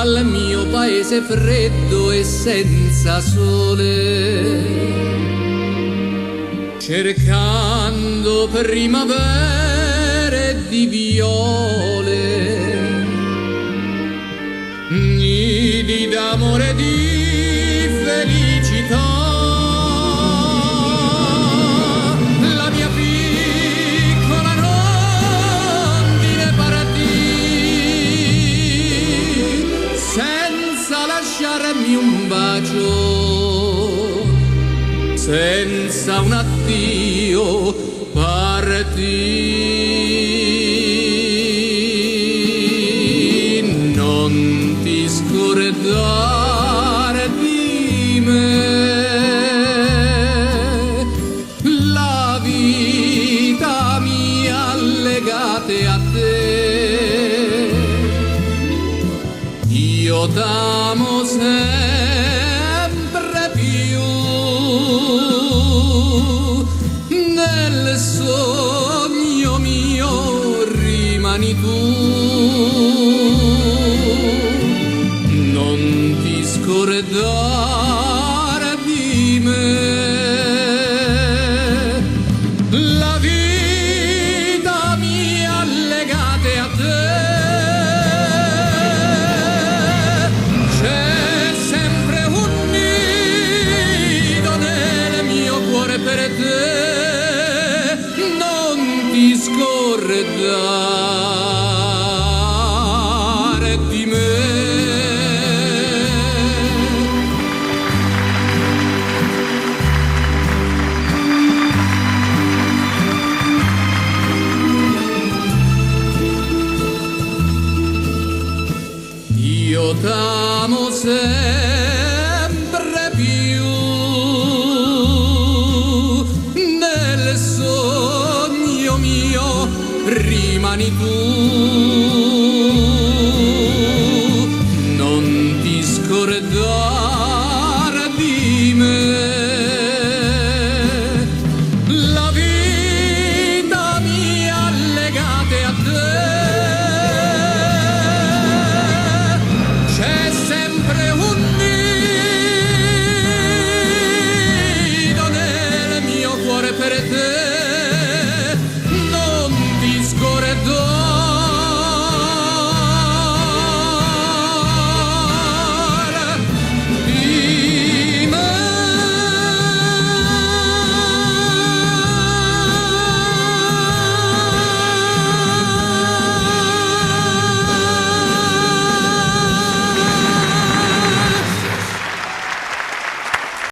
dal mio paese freddo e senza sole, cercando primavere di viole, nidi d'amore e di felicità. La mia piccola rondine partì senza lasciarmi un bacio, senza un addio partì. Non ti scordare di me, la vita mia legate a te. Io t'amo sempre più, nel sogno mio rimani tu. Non ti scordare di me, la vita mia legate a te. C'è sempre un nido nel mio cuore per te, non ti scordare di me. Io t'amo sempre